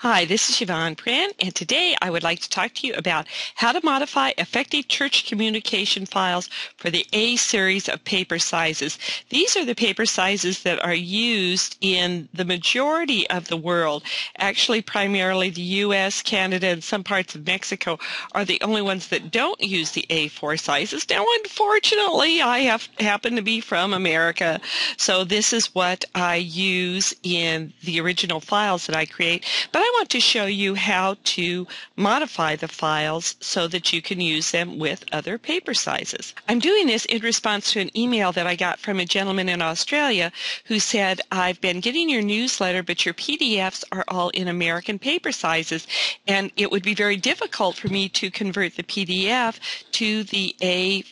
Hi, this is Yvon Prehn, and today I would like to talk to you about how to modify effective church communication files for the A series of paper sizes. These are the paper sizes that are used in the majority of the world. Actually, primarily the U.S., Canada, and some parts of Mexico are the only ones that don't use the A4 sizes. Now, unfortunately, I happen to be from America, so this is what I use in the original files that I create. But I want to show you how to modify the files so that you can use them with other paper sizes. I'm doing this in response to an email that I got from a gentleman in Australia who said, I've been getting your newsletter, but your PDFs are all in American paper sizes, and it would be very difficult for me to convert the PDF to the A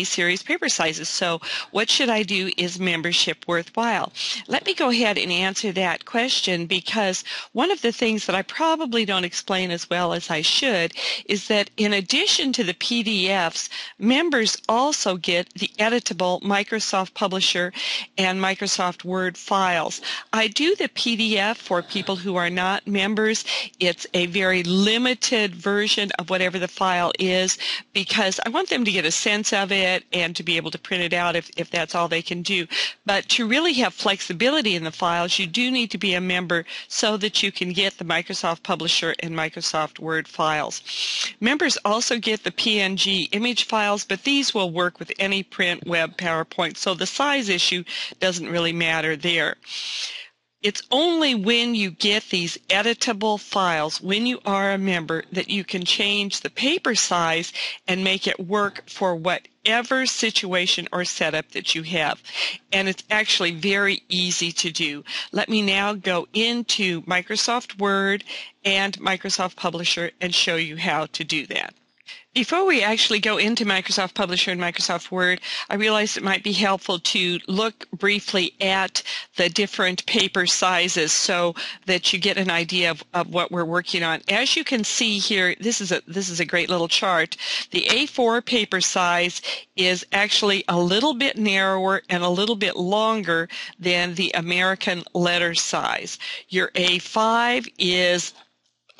series paper sizes. So what should I do? Is membership worthwhile? Let me go ahead and answer that question, because one of the things that I probably don't explain as well as I should is that in addition to the PDFs, members also get the editable Microsoft Publisher and Microsoft Word files. I do the PDF for people who are not members. It's a very limited version of whatever the file is, because I want them to get a sense of it and to be able to print it out if that's all they can do. But to really have flexibility in the files, you do need to be a member so that you can get the Microsoft Publisher and Microsoft Word files. Members also get the PNG image files, but these will work with any print, web, PowerPoint, so the size issue doesn't really matter there. It's only when you get these editable files, when you are a member, that you can change the paper size and make it work for whatever situation or setup that you have. And it's actually very easy to do. Let me now go into Microsoft Word and Microsoft Publisher and show you how to do that. Before we actually go into Microsoft Publisher and Microsoft Word, I realized it might be helpful to look briefly at the different paper sizes so that you get an idea of what we're working on. As you can see here, this is a great little chart. The A4 paper size is actually a little bit narrower and a little bit longer than the American letter size. Your A5 is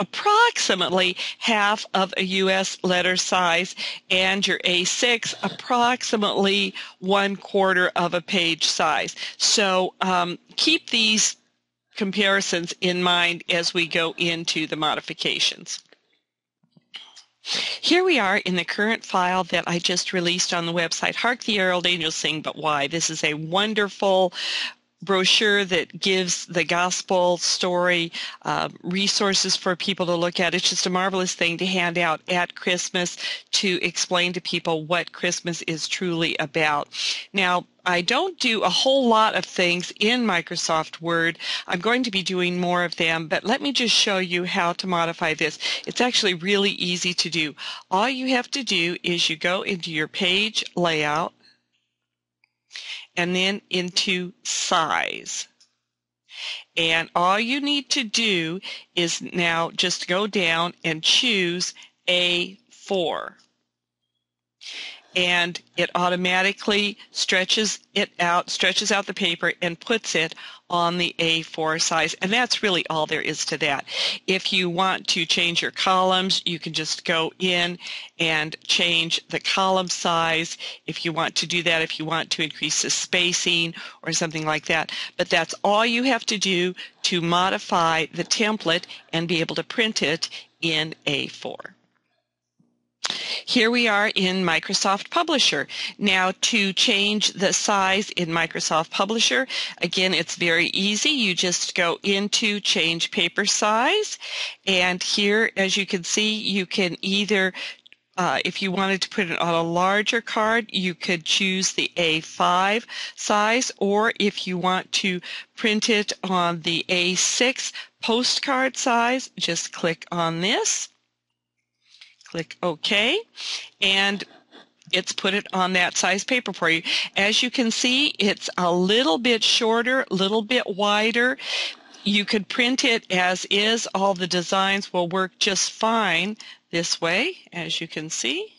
approximately half of a U.S. letter size, and your A6 approximately 1/4 of a page size. So keep these comparisons in mind as we go into the modifications. Here we are in the current file that I just released on the website. Hark the Herald Angels Sing, But Why? This is a wonderful brochure that gives the gospel story resources for people to look at. It's just a marvelous thing to hand out at Christmas to explain to people what Christmas is truly about. Now, I don't do a whole lot of things in Microsoft Word. I'm going to be doing more of them, but let me just show you how to modify this. It's actually really easy to do. All you have to do is you go into your page layout, and then into size. And all you need to do is now just go down and choose A4. And it automatically stretches out the paper and puts it on the A4 size. And that's really all there is to that. If you want to change your columns, you can just go in and change the column size if you want to do that, if you want to increase the spacing or something like that. But that's all you have to do to modify the template and be able to print it in A4. Here we are in Microsoft Publisher. Now, to change the size in Microsoft Publisher, again, it's very easy. You just go into Change Paper Size, and here, as you can see, you can either if you wanted to put it on a larger card, you could choose the A5 size, or if you want to print it on the A6 postcard size, just click on this. Click OK, and it's put it on that size paper for you. As you can see, it's a little bit shorter, a little bit wider. You could print it as is. All the designs will work just fine this way, as you can see.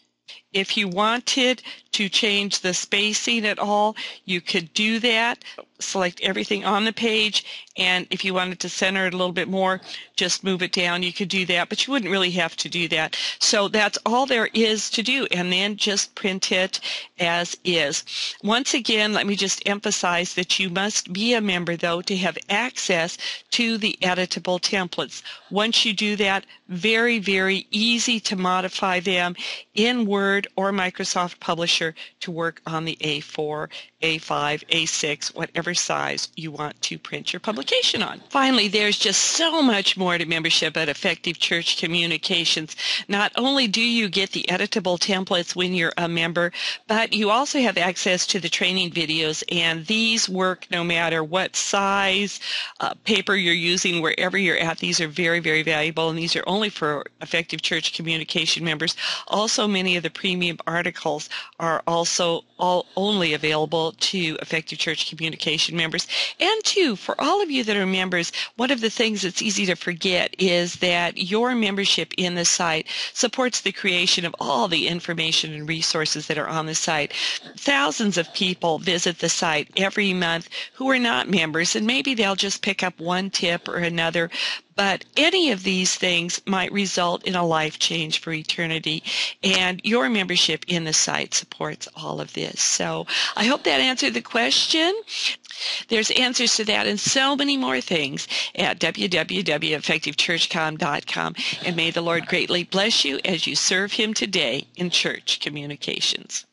If you wanted to change the spacing at all, you could do that. Select everything on the page, and if you wanted to center it a little bit more, just move it down. You could do that, but you wouldn't really have to do that. So that's all there is to do, and then just print it as is. Once again, let me just emphasize that you must be a member, though, to have access to the editable templates. Once you do that, very, very easy to modify them in Word or Microsoft Publisher to work on the A4, A5, A6, whatever size you want to print your publication on. Finally, there's just so much more to membership at Effective Church Communications. Not only do you get the editable templates when you're a member, but you also have access to the training videos, and these work no matter what size paper you're using, wherever you're at. These are very, very valuable, and these are only for Effective Church Communication members. Also, many of the premium articles are also only available to Effective Church Communication members. And two, for all of you that are members, one of the things that's easy to forget is that your membership in the site supports the creation of all the information and resources that are on the site. Thousands of people visit the site every month who are not members, and maybe they'll just pick up one tip or another, but any of these things might result in a life change for eternity, and your membership in the site supports all of this. So I hope that answered the question. There's answers to that and so many more things at www.effectivechurchcom.com, and may the Lord greatly bless you as you serve Him today in church communications.